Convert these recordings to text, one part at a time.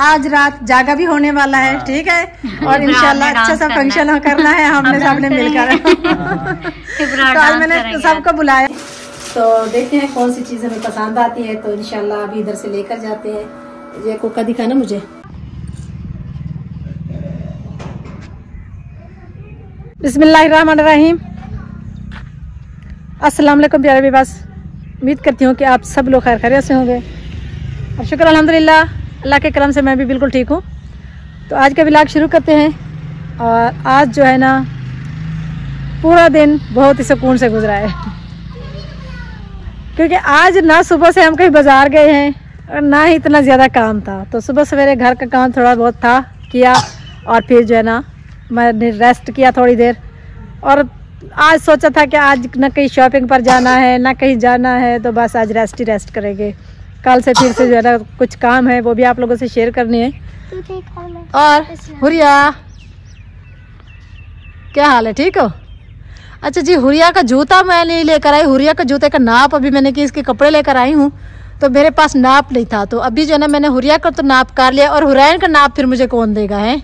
आज रात जागा भी होने वाला है, ठीक है, और इंशाल्लाह अच्छा सा फंक्शन करना है हमने सबने मिलकर। तो आज मैंने सबको बुलाया, तो देखते हैं कौन सी चीज़ हमें पसंद आती है, तो इंशाल्लाह अभी इधर से लेकर जाते हैं। ये कोका दिखाना मुझे। बिस्मिल्लाहिर्रहमानिर्रहीम। अस्सलाम वालेकुम प्यारे बेबस, उम्मीद करती हूँ कि आप सब लोग खैर खैरियत से होंगे और शुक्र अल्हम्दुलिल्लाह अल्लाह के करम से मैं भी बिल्कुल ठीक हूँ। तो आज का व्लॉग शुरू करते हैं। और आज जो है ना पूरा दिन बहुत ही सुकून से गुजरा है, क्योंकि आज ना सुबह से हम कहीं बाज़ार गए हैं और ना ही इतना ज़्यादा काम था। तो सुबह सवेरे घर का काम थोड़ा बहुत था किया, और फिर जो है ना मैंने रेस्ट किया थोड़ी देर। और आज सोचा था कि आज ना कहीं शॉपिंग पर जाना है ना कहीं जाना है, तो बस आज रेस्ट ही रेस्ट करेंगे। कल से फिर से जो है ना कुछ काम है वो भी आप लोगों से शेयर करने हैं। और हुरिया क्या हाल है, ठीक हो? अच्छा जी, हुरिया का जूता मैं नहीं लेकर आई। हुरिया का जूते का नाप अभी मैंने कि इसके कपड़े लेकर आई हूँ, तो मेरे पास नाप नहीं था। तो अभी जो है ना मैंने हुरिया का तो नाप कर लिया, और हुरैन का नाप फिर मुझे कौन देगा है?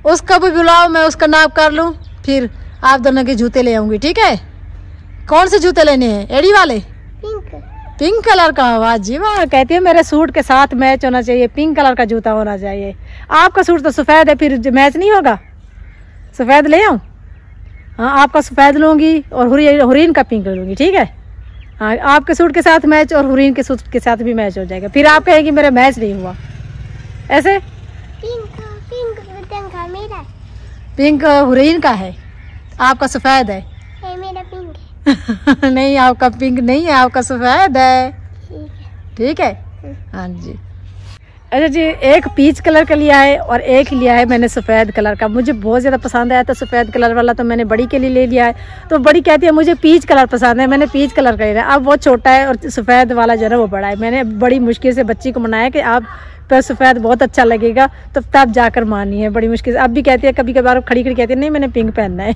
उसका भी बुलाओ, मैं उसका नाप कर लूँ, फिर आप दोनों के जूते ले आऊँगी, ठीक है? कौन से जूते लेने हैं? एड़ी वाले? पिंक कलर का? वाह जी वाह, कहती है मेरे सूट के साथ मैच होना चाहिए, पिंक कलर का जूता होना चाहिए। आपका सूट तो सफ़ेद है, फिर मैच नहीं होगा। सफ़ेद ले आऊँ? हाँ, आपका सफ़ेद लूँगी और हुरीन का पिंक लूँगी, ठीक है? हाँ, आपके सूट के साथ मैच और हुरीन के सूट के साथ भी मैच हो जाएगा। फिर आप कहेंगे मेरा मैच नहीं हुआ। ऐसे पिंक हुरीन का है, आपका सफ़ेद है। मेरा पिंक है। नहीं, आपका पिंक नहीं है, आपका सफ़ेद है, ठीक है? हाँ जी। अच्छा जी, एक पीच कलर का लिया है और एक लिया है मैंने सफ़ेद कलर का। मुझे बहुत ज़्यादा पसंद आया था सफ़ेद कलर वाला, तो मैंने बड़ी के लिए ले लिया है। तो बड़ी कहती है मुझे पीच कलर पसंद है, मैंने पीच कलर का लिया है। अब वो छोटा है और सफ़ेद वाला जो है ना वो बड़ा है। मैंने बड़ी मुश्किल से बच्ची को मनाया कि आप पर सफ़ेद बहुत अच्छा लगेगा, तो तब जाकर मानी है बड़ी मुश्किल से। अब भी कहती है, कभी कभार खड़ी खड़ी कहती है नहीं मैंने पिंक पहनना है।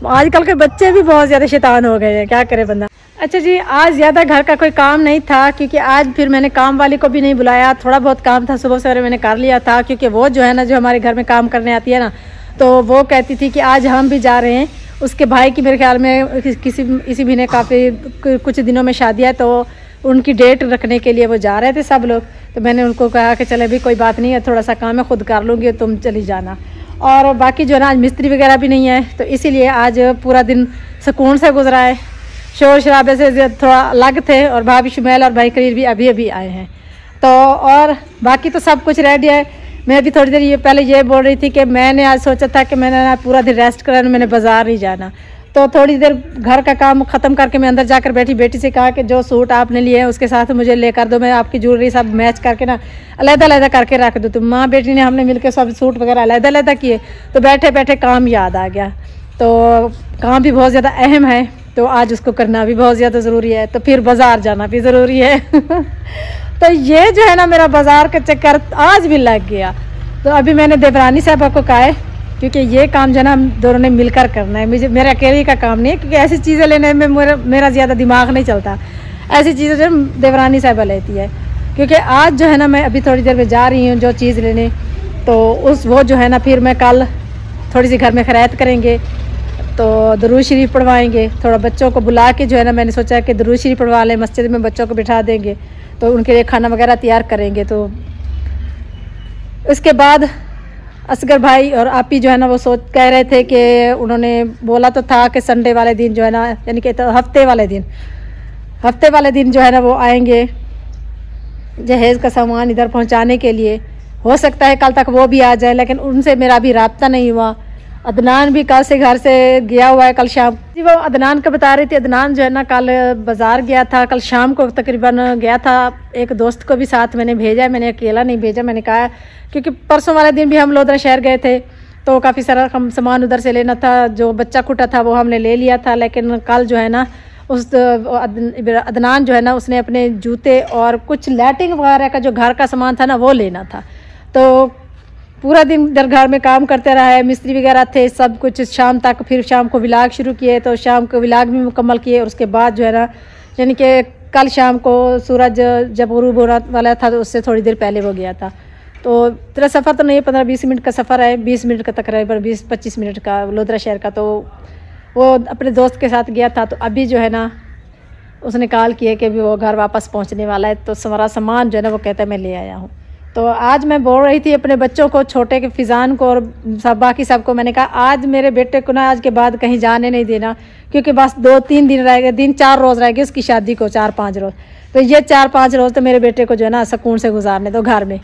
आजकल के बच्चे भी बहुत ज़्यादा शैतान हो गए हैं, क्या करे बंदा। अच्छा जी, आज ज़्यादा घर का कोई काम नहीं था, क्योंकि आज फिर मैंने काम वाली को भी नहीं बुलाया। थोड़ा बहुत काम था सुबह सवेरे मैंने कर लिया था, क्योंकि वो जो है ना जो हमारे घर में काम करने आती है ना, तो वो कहती थी कि आज हम भी जा रहे हैं। उसके भाई की मेरे ख्याल में इसी महीने काफ़ी कुछ दिनों में शादी है, तो उनकी डेट रखने के लिए वो जा रहे थे सब लोग। तो मैंने उनको कहा कि चले भी कोई बात नहीं है, थोड़ा सा काम है खुद कर लूँगी, तुम चली जाना। और बाकी जो है ना आज मिस्त्री वगैरह भी नहीं है, तो इसीलिए आज पूरा दिन सुकून से गुजरा है। शोर शराबे से थोड़ा अलग थे, और भाभी शुमैल और भाई करीर भी अभी अभी आए हैं। तो और बाकी तो सब कुछ रेडी है। मैं भी थोड़ी देर ये पहले ये बोल रही थी कि मैंने आज सोचा था कि मैंने ना पूरा दिन रेस्ट करना, मैंने बाज़ार नहीं जाना। तो थोड़ी देर घर का काम ख़त्म करके मैं अंदर जाकर बैठी, बेटी से कहा कि जो सूट आपने लिए हैं उसके साथ मुझे लेकर दो, मैं आपकी ज्वेलरी सब मैच करके ना अलग-अलग करके रख दूँ। तो माँ बेटी ने हमने मिलकर सब सूट वगैरह अलग-अलग किए, तो बैठे बैठे काम याद आ गया। तो काम भी बहुत ज़्यादा अहम है, तो आज उसको करना भी बहुत ज़्यादा ज़रूरी है, तो फिर बाज़ार जाना भी ज़रूरी है। तो ये जो है ना मेरा बाज़ार का चक्कर आज भी लग गया। तो अभी मैंने देवरानी साहबा को कहा है, क्योंकि ये काम जो है ना हम दोनों ने मिलकर करना है, मुझे मेरे अकेले का काम नहीं है, क्योंकि ऐसी चीज़ें लेने में मेरा ज़्यादा दिमाग नहीं चलता। ऐसी चीज़ें जो देवरानी साहबा लेती है, क्योंकि आज जो है ना मैं अभी थोड़ी देर में जा रही हूँ जो चीज़ लेने, तो वो जो है ना फिर मैं कल थोड़ी सी घर में खैरात करेंगे, तो दुरूद शरीफ पढ़वाएंगे। थोड़ा बच्चों को बुला के जो है ना मैंने सोचा कि दुरूद शरीफ पढ़वा लें, मस्जिद में बच्चों को बिठा देंगे, तो उनके लिए खाना वगैरह तैयार करेंगे। तो उसके बाद असगर भाई और आपी जो है ना वो कह रहे थे कि उन्होंने बोला तो था कि संडे वाले दिन जो है ना, यानी कि हफ्ते वाले दिन जो है ना वो आएंगे जहेज़ का सामान इधर पहुंचाने के लिए। हो सकता है कल तक वो भी आ जाए, लेकिन उनसे मेरा अभी राब्ता नहीं हुआ। अदनान भी कल से घर से गया हुआ है, कल शाम जी वो अदनान का बता रही थी। अदनान जो है ना कल बाज़ार गया था, कल शाम को तकरीबन गया था। एक दोस्त को भी साथ मैंने भेजा, मैंने अकेला नहीं भेजा। मैंने कहा क्योंकि परसों वाले दिन भी हम लोधरा शहर गए थे, तो काफ़ी सारा सामान उधर से लेना था। जो बच्चा खुटा था वो हमने ले लिया था, लेकिन कल जो है ना उस अदनान जो है ना उसने अपने जूते और कुछ लाइटिंग वगैरह का जो घर का सामान था ना वो लेना था। तो पूरा दिन इधर घर में काम करते रहा है, मिस्त्री वगैरह थे सब कुछ शाम तक। फिर शाम को व्लॉग शुरू किए, तो शाम को व्लॉग भी मुकम्मल किए। और उसके बाद जो है ना यानी कि कल शाम को सूरज जब गुरूब होने वाला था तो उससे थोड़ी देर पहले वो गया था। तो तेरा सफ़र तो नहीं है, 15-20 मिनट का सफ़र है, 20 मिनट का तकरीबन 20-25 मिनट का वडोदरा शहर का। तो वो अपने दोस्त के साथ गया था, तो अभी जो है ना उसने कॉल किया कि भी वो घर वापस पहुंचने वाला है, तो सारा सामान जो है ना वो कहता है मैं ले आया हूँ। तो आज मैं बोल रही थी अपने बच्चों को, छोटे के फिज़ान को और सब बाकी सबको, मैंने कहा आज मेरे बेटे को ना आज के बाद कहीं जाने नहीं देना, क्योंकि बस 2-3 दिन रह गए, 4 रोज़ रह गए उसकी शादी को, 4-5 रोज़। तो ये 4-5 रोज़ तो मेरे बेटे को जो है ना सुकून से गुजारने दो घर में।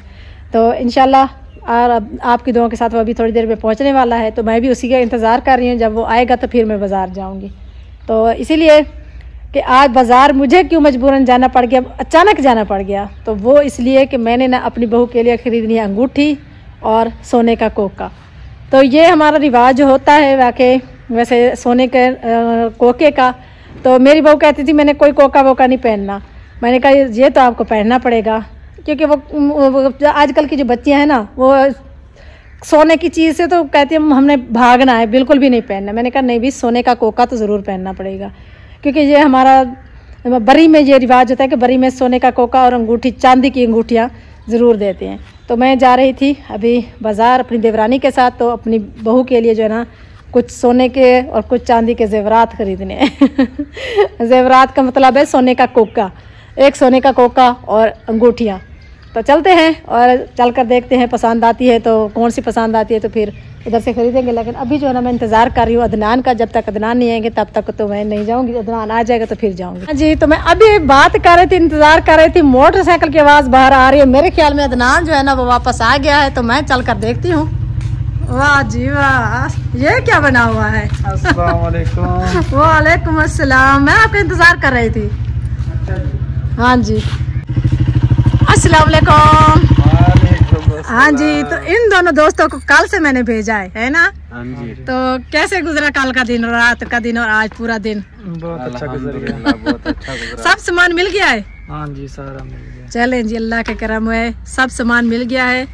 तो इंशाल्लाह और आपकी दुआओं के साथ वो अभी थोड़ी देर में पहुंचने वाला है, तो मैं भी उसी का इंतज़ार कर रही हूँ। जब वो आएगा तो फिर मैं बाज़ार जाऊँगी। तो इसीलिए कि आज बाज़ार मुझे क्यों मजबूरन जाना पड़ गया, अचानक जाना पड़ गया, तो वो इसलिए कि मैंने ना अपनी बहू के लिए ख़रीदनी है अंगूठी और सोने का कोका। तो ये हमारा रिवाज होता है वाकई वैसे सोने के कोके का। तो मेरी बहू कहती थी मैंने कोई कोका वोका नहीं पहनना, मैंने कहा ये तो आपको पहनना पड़ेगा, क्योंकि वो आजकल की जो बच्चियाँ हैं ना वो सोने की चीज़ से तो कहती है हमने भागना है, बिल्कुल भी नहीं पहनना। मैंने कहा नहीं भी सोने का कोका तो ज़रूर पहनना पड़ेगा, क्योंकि ये हमारा बरी में ये रिवाज होता है कि बरी में सोने का कोका और अंगूठी, चांदी की अंगूठियाँ ज़रूर देते हैं। तो मैं जा रही थी अभी बाज़ार अपनी देवरानी के साथ, तो अपनी बहू के लिए जो है ना कुछ सोने के और कुछ चांदी के जेवरात खरीदने हैं। जेवरात का मतलब है सोने का कोका, एक सोने का कोका और अंगूठियाँ। तो चलते हैं और चल कर देखते हैं, पसंद आती है तो कौन सी पसंद आती है तो फिर उधर से खरीदेंगे। लेकिन अभी जो है ना मैं इंतज़ार कर रही हूँ अदनान का, जब तक अदनान नहीं आएंगे तब तक तो मैं नहीं जाऊँगी, अदनान आ जाएगा तो फिर जाऊँगी। जी तो मैं अभी बात कर रही थी, इंतज़ार कर रही थी, मोटरसाइकिल की आवाज़ बाहर आ रही है, मेरे ख्याल में अदनान जो है ना वो वापस आ गया है, तो मैं चल कर देखती हूँ। वाह जी वाह, ये क्या बना हुआ है? अस्सलाम वालेकुम। वालेकुम अस्सलाम, मैं आपका इंतज़ार कर रही थी। हाँ जी अस्सलाम वालेकुम। हाँ जी, तो इन दोनों दोस्तों को कल से मैंने भेजा है ना? हाँ जी। तो कैसे गुजरा कल का दिन, रात का दिन और आज पूरा दिन? बहुत अच्छा गुजर गया, बहुत अच्छा गुजरा। सब सामान मिल गया है? हाँ जी सारा मिल गया। चलें जी, अल्लाह के करम है, सब सामान मिल गया है।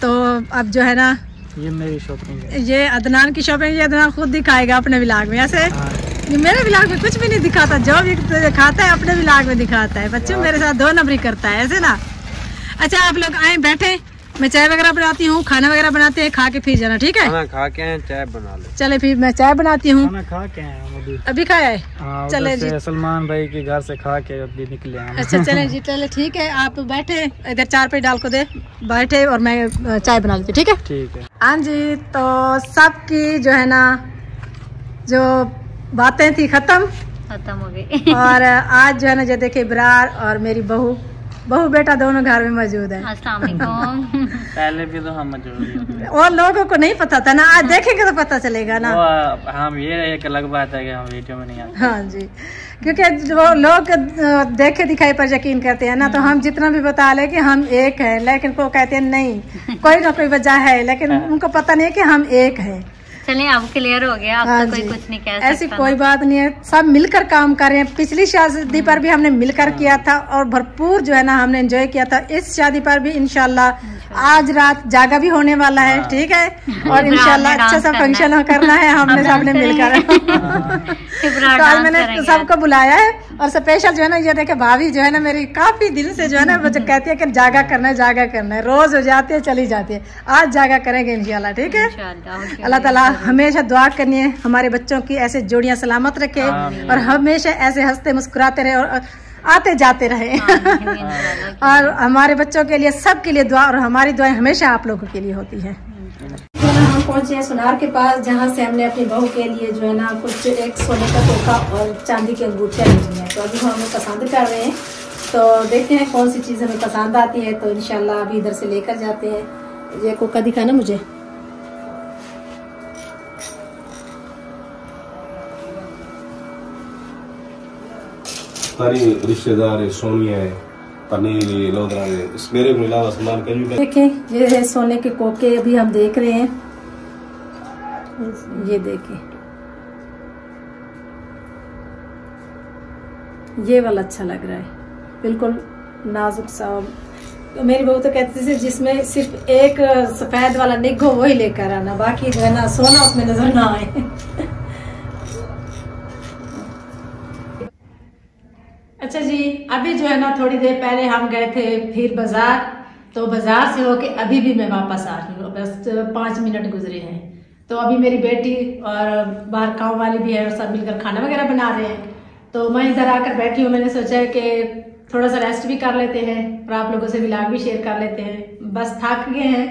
तो अब जो है ना ये मेरी शॉपिंग है, ये अदनान की शॉपिंग, ये अदनान खुद दिखाएगा अपने व्लॉग में। ऐसे मेरे व्लॉग में कुछ भी नहीं दिखाता, जो भी दिखाता है अपने व्लॉग में दिखाता है। बच्चों मेरे साथ 2 नंबरी करता है ऐसे ना। अच्छा आप लोग आए बैठे, मैं चाय वगैरह बनाती हूँ, खाना वगैरह बनाते हैं, खा के फिर जाना, ठीक है? खाना खा के हैं, चाय बना ले। चले फिर मैं चाय बनाती हूँ। खाना खा के हैं अभी खाया है? चले जी, सलमान भाई के घर से खा के अभी निकले हैं। अच्छा चले जी, चले ठीक है, आप बैठे इधर 4 पे डाल को दे बैठे और मैं चाय बना लेती हूँ, ठीक है? ठीक है। हाँ जी, तो सबकी जो है ना जो बातें थी खत्म हो गई। और आज जो है ना जो देखे इब्रार और मेरी बहू बेटा दोनों घर में मौजूद है। अस्सलाम वालेकुम। पहले भी तो हम मौजूद हैं, और लोगों को नहीं पता था ना, आज देखेंगे तो पता चलेगा ना। हम ये एक अलग बात है कि हम वीडियो में नहीं आते। हाँ जी, क्योंकि जो लोग देखे दिखाई पर यकीन करते हैं ना, तो हम जितना भी बता ले कि हम एक है, लेकिन वो कहते हैं नहीं कोई ना कोई वजह है, लेकिन उनको पता नहीं है कि हम एक है। चलिए अब क्लियर हो गया, अब तो कोई कुछ नहीं कह सकता। ऐसी कोई बात नहीं है, सब मिलकर काम कर रहे हैं। पिछली शादी पर भी हमने मिलकर किया था और भरपूर जो है ना हमने एंजॉय किया था। इस शादी पर भी इंशाल्लाह आज रात जागा भी होने वाला है, ठीक है? और इंशाल्लाह अच्छा सा फंक्शन करना है हमने सबने मिलकर। तो आज मैंने सबको बुलाया है और स्पेशल जो है ना ये देखे भाभी जो है ना मेरी काफी दिल से जो है ना मुझे कहती है कि जागा करना है, जागा करना है। रोज हो जाती है चली जाती है, आज जागा करेंगे इंशाल्लाह, ठीक है? अल्लाह ताला हमेशा दुआ करनी है हमारे बच्चों की, ऐसे जोड़ियां सलामत रखे और हमेशा ऐसे हंसते मुस्कुराते रहे और आते जाते रहे। और हमारे बच्चों के लिए, सबके लिए दुआ, और हमारी दुआएं हमेशा आप लोगों के लिए होती है। हम पहुंचे हैं सुनार के पास, जहां से हमने अपनी बहू के लिए जो है ना कुछ एक सोने का तोहफा और चांदी की अंगूठियां ली हैं। तो अभी हम हमें पसंद कर रहे हैं, तो देखते हैं कौन सी चीज़ हमें पसंद आती है, तो इंशाल्लाह अभी इधर से लेकर जाते हैं। ये कोका दिखाना मुझे। सारी रिश्तेदार है, सोनिया है, पनीर है, लोधरा है, इस मेरे को अलावा सामान कहीं भी। देखें ये है सोने के कोके, अभी हम देख रहे हैं, ये देखें ये वाला अच्छा लग रहा है, बिल्कुल नाजुक सा। मेरी बहू तो कहती थी जिसमें सिर्फ एक सफेद वाला निग हो वही लेकर आना, बाकी जो है ना सोना उसमें नजर ना आए। अच्छा जी, अभी जो है ना थोड़ी देर पहले हम गए थे फिर बाजार, तो बाजार से होके अभी भी मैं वापस आ रही हूँ, बस 5 मिनट गुजरे हैं। तो अभी मेरी बेटी और बाहर गाँव वाली भी है और सब मिलकर खाना वगैरह बना रहे हैं। तो मैं इधर आकर बैठी हूँ, मैंने सोचा है कि थोड़ा सा रेस्ट भी कर लेते हैं और आप लोगों से व्लॉग भी शेयर कर लेते हैं। बस थक गए हैं।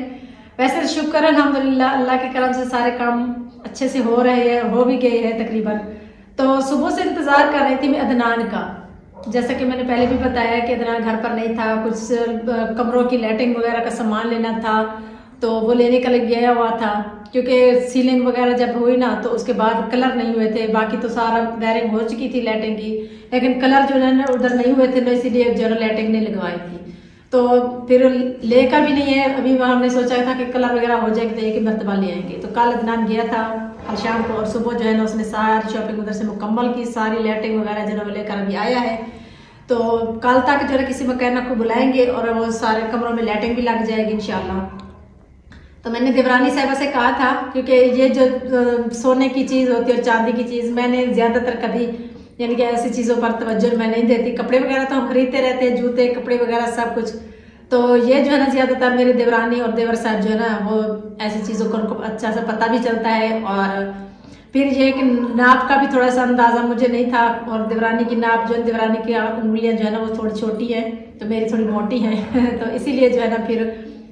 वैसे तो शुक्र है अल्हम्दुलिल्लाह, अल्लाह के करम से सारे काम अच्छे से हो रहे हैं, हो भी गए हैं तकरीबन। तो सुबह से इंतजार कर रही थी मैं अदनान का। जैसा कि मैंने पहले भी बताया कि अदनान घर पर नहीं था, कुछ कमरों की लाइटिंग वगैरह का सामान लेना था, तो वो लेने के लिए गया हुआ था। क्योंकि सीलिंग वगैरह जब हुई ना तो उसके बाद कलर नहीं हुए थे, बाकी तो सारा वायरिंग हो चुकी थी लाइटिंग की, लेकिन कलर जो है ना उधर नहीं हुए थे, तो इसीलिए जो है लाइटिंग नहीं लगवाई थी। तो फिर लेकर भी नहीं है अभी, हमने सोचा था कि कलर वगैरह हो जाएगी तो एक ही मरतबा ले आएंगे। तो कल अदनान गया था कल शाम को, और सुबह जो है ना उसने सारी शॉपिंग उधर से मुकम्मल की, सारी लाइटिंग वगैरह जो है वो लेकर अभी आया है। तो कल तक जो है किसी मैकेनिक को बुलाएंगे और वो सारे कमरों में लाइटिंग भी लग जाएगी इंशाल्लाह। तो मैंने देवरानी साहिबा से कहा था, क्योंकि ये जो सोने की चीज़ होती है और चांदी की चीज़, मैंने ज़्यादातर कभी यानी कि ऐसी चीज़ों पर तवज्जो मैं नहीं देती। कपड़े वगैरह तो हम खरीदते रहते हैं, जूते कपड़े वगैरह सब कुछ। तो ये जो है ना ज़्यादातर मेरे देवरानी और देवर साहब जो है ना वो ऐसी चीज़ों को उनको अच्छा से पता भी चलता है। और फिर ये कि नाप का भी थोड़ा सा अंदाज़ा मुझे नहीं था, और देवरानी की नाप जो देवरानी की उंगलियाँ जो है ना वो थोड़ी छोटी है, तो मेरी थोड़ी मोटी है। तो इसीलिए जो है ना फिर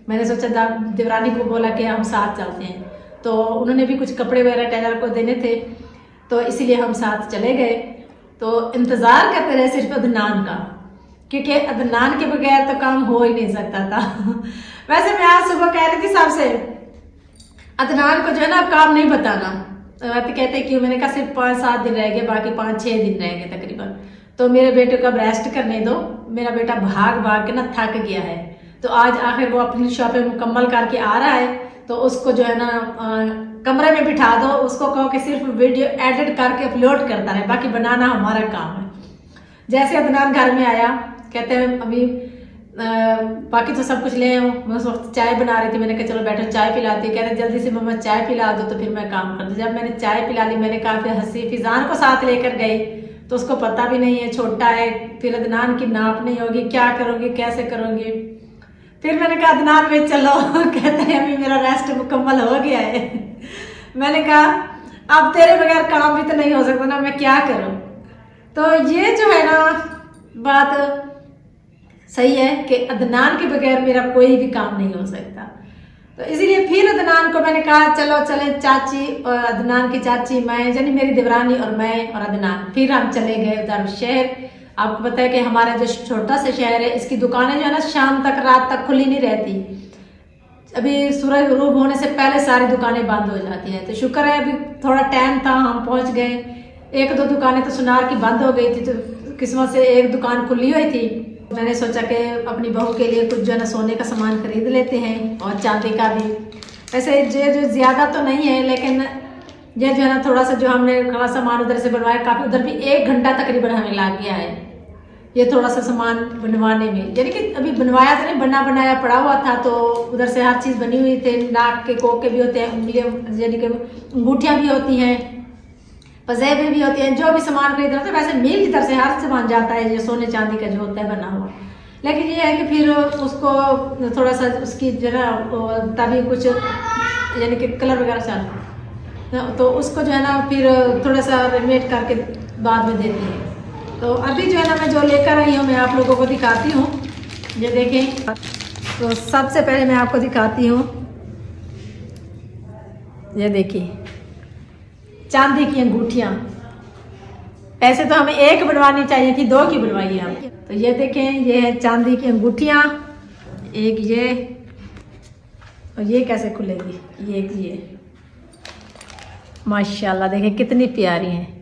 मैंने सोचा था, देवरानी को बोला कि हम साथ चलते हैं। तो उन्होंने भी कुछ कपड़े वगैरह टेलर को देने थे, तो इसीलिए हम साथ चले गए। तो इंतज़ार करते रहे सिर्फ अदनान का, क्योंकि अदनान के बगैर तो काम हो ही नहीं सकता था। वैसे मैं आज सुबह कह रही थी साहब से, अदनान को जो है ना काम नहीं बताना। तो कहते क्यों? मैंने कहा सिर्फ 5-7 दिन रह गए, बाकी 5-6 दिन रह गए तकरीबन। तो मेरे बेटे को अब रेस्ट करने दो, मेरा बेटा भाग भाग के ना थक गया है। तो आज आखिर वो अपनी शॉपिंग मुकम्मल करके आ रहा है, तो उसको जो है ना कमरे में बिठा दो, उसको कहो कि सिर्फ वीडियो एडिट करके अपलोड करता रहे, बाकी बनाना हमारा काम है। जैसे अदनान घर में आया, कहते हैं अभी बाकी तो सब कुछ ले आऊँ। मैं उस वक्त चाय बना रही थी, मैंने कहा चलो बैठो चाय पिलाती। कहते जल्दी से मम्मा चाय पिला दो, तो फिर मैं काम करती। जब मैंने चाय पिला ली, मैंने काफी हंसी, फिजान को साथ लेकर गई, तो उसको पता भी नहीं है, छोटा है। फिर अदनान की नाप नहीं होगी, क्या करोगे कैसे करोगे? फिर मैंने कहा अदनान में चलो। कहते हैं अभी मेरा रेस्ट मुकम्मल हो गया है। मैंने कहा अब तेरे बगैर काम भी तो नहीं हो सकता ना, मैं क्या करूं? तो ये जो है ना बात सही है कि अदनान के बगैर मेरा कोई भी काम नहीं हो सकता। तो इसीलिए फिर अदनान को मैंने कहा चलो चले, चाची और अदनान की चाची, मैं यानी मेरी देवरानी और मैं और अदनान, फिर हम चले गए उधर शहर। आपको पता है कि हमारा जो छोटा सा शहर है, इसकी दुकानें जो है ना शाम तक रात तक खुली नहीं रहती। अभी सूरज गुरूब होने से पहले सारी दुकानें बंद हो जाती हैं। तो शुक्र है अभी थोड़ा टाइम था, हम पहुंच गए। 1-2 दुकानें तो सुनार की बंद हो गई थी, तो किस्मत से एक दुकान खुली हुई थी। मैंने सोचा कि अपनी बहू के लिए कुछ जो है ना सोने का सामान खरीद लेते हैं और चांदी का भी। वैसे ये जो ज्यादा तो नहीं है, लेकिन ये जो है ना थोड़ा सा जो हमने थोड़ा सामान उधर से बनवाया, काफी उधर भी 1 घंटा तकरीबन हमें लग गया है ये थोड़ा सा सामान बनवाने में। यानी कि अभी बनवाया तो नहीं, बना बनाया पड़ा हुआ था, तो उधर से हर चीज बनी हुई थी। नाक के कोके भी होते हैं, उंगलियां यानी कि अंगूठियां भी होती हैं, पजेबे भी होती हैं, जो भी सामान खरीदना था। वैसे मिल की तरफ से हर सामान जाता है जो सोने चांदी का जो होता है बना हुआ। लेकिन ये है कि फिर उसको थोड़ा सा उसकी जो है तभी कुछ यानी कि कलर वगैरह चल, तो उसको जो है ना फिर थोड़ा सा रेडीमेड करके बाद में देते हैं। तो अभी जो है ना मैं जो लेकर आई हूँ मैं आप लोगों को दिखाती हूँ। ये देखें, तो सबसे पहले मैं आपको दिखाती हूँ, ये देखिए चांदी की अंगूठियां। ऐसे तो हमें 1 बनवानी चाहिए थी, 2 की बनवाई है हम। तो ये देखें, ये है चांदी की अंगूठियां, एक ये, और ये कैसे खुलेगी, ये माशाल्लाह देखें कितनी प्यारी हैं।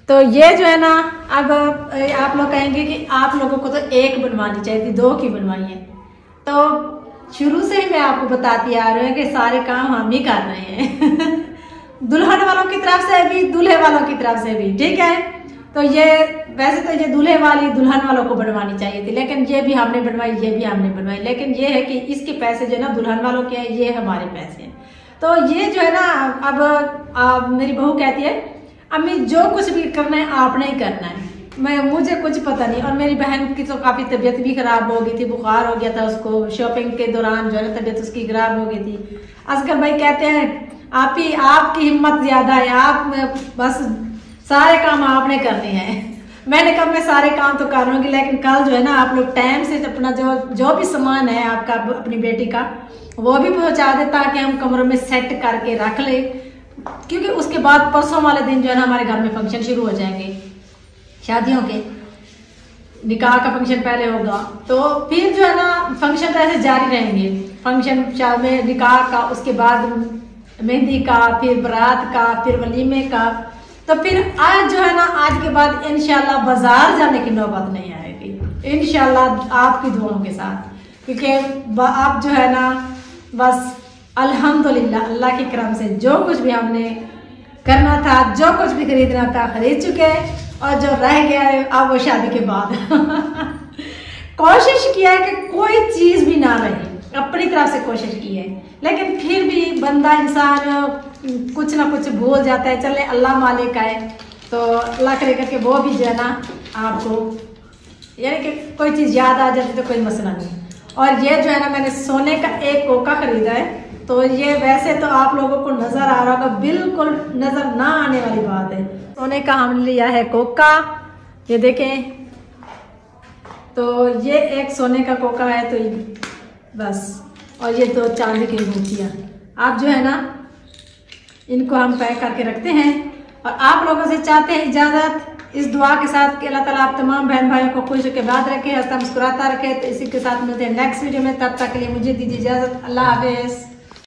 तो ये जो है ना अब आप लोग कहेंगे कि आप लोगों को तो 1 बनवानी चाहिए थी, 2 की बनवाई है। तो शुरू से ही मैं आपको बताती आ रही हूँ कि सारे काम हम ही कर रहे हैं। दुल्हन वालों की तरफ से भी, दूल्हे वालों की तरफ से भी, ठीक है। तो ये वैसे तो ये दूल्हे वाली दुल्हन वालों को बनवानी चाहिए थी, लेकिन ये भी हमने बनवाई, ये भी हमने बनवाई। लेकिन ये है कि इसके पैसे जो है ना दुल्हन वालों के हैं, ये हमारे पैसे हैं। तो ये जो है ना अब मेरी बहू कहती है अम्मी जो कुछ भी करना है आपने ही करना है। मुझे कुछ पता नहीं। और मेरी बहन की तो काफी तबीयत भी खराब हो गई थी, बुखार हो गया था उसको, शॉपिंग के दौरान जो है ना तबीयत उसकी खराब हो गई थी। असगर भाई कहते हैं आपकी हिम्मत ज्यादा है, आप बस सारे काम आपने करने हैं। मैंने कहा मैं सारे काम तो कर लूंगी, लेकिन कल जो है ना आप लोग टाइम से अपना जो भी सामान है आपका अपनी बेटी का वो भी पहुंचा दे, ताकि हम कमरों में सेट करके रख ले, क्योंकि उसके बाद परसों वाले दिन जो है ना हमारे घर में फंक्शन शुरू हो जाएंगे, शादियों के। निकाह का फंक्शन पहले होगा, तो फिर जो है ना फंक्शन तो ऐसे जारी रहेंगे, फंक्शन में निकाह का, उसके बाद मेहंदी का, फिर बारात का, फिर वलीमे का। तो फिर आज जो है ना आज के बाद इंशाल्लाह बाजार जाने की नौबत नहीं आएगी, इंशाल्लाह आपकी दुआओं के साथ, क्योंकि आप जो है ना बस अल्हम्दुलिल्लाह अल्लाह के करम से जो कुछ भी हमने करना था, जो कुछ भी खरीदना था खरीद चुके, और जो रह गया है अब वो शादी के बाद कोशिश किया है कि कोई चीज भी ना रहे, अपनी तरफ से कोशिश की है, लेकिन फिर भी बंदा इंसान कुछ ना कुछ भूल जाता है। चले अल्लाह मालिक है, तो अल्लाह करेगा कि वो भी जो है ना आपको यानी कि कोई चीज़ याद आ जाती तो कोई मसला नहीं। और ये जो है ना मैंने सोने का एक कोका खरीदा है, तो ये वैसे तो आप लोगों को नज़र आ रहा होगा, बिल्कुल नज़र ना आने वाली बात है। सोने का हमने लिया है कोका, ये देखें, तो ये एक सोने का कोका है, तो बस, और ये तो चांदी की अंगूठियाँ। आप जो है ना इनको हम पैक करके रखते हैं, और आप लोगों से चाहते हैं इजाज़त इस दुआ के साथ कि अल्लाह ताला आप तमाम बहन भाइयों को खुश के बाद रखे, हंसता मुस्कुराता रखे। तो इसी के साथ मिलते हैं नेक्स्ट वीडियो में, तब तक के लिए मुझे दीजिए इजाज़त। अल्लाह हाफिज़।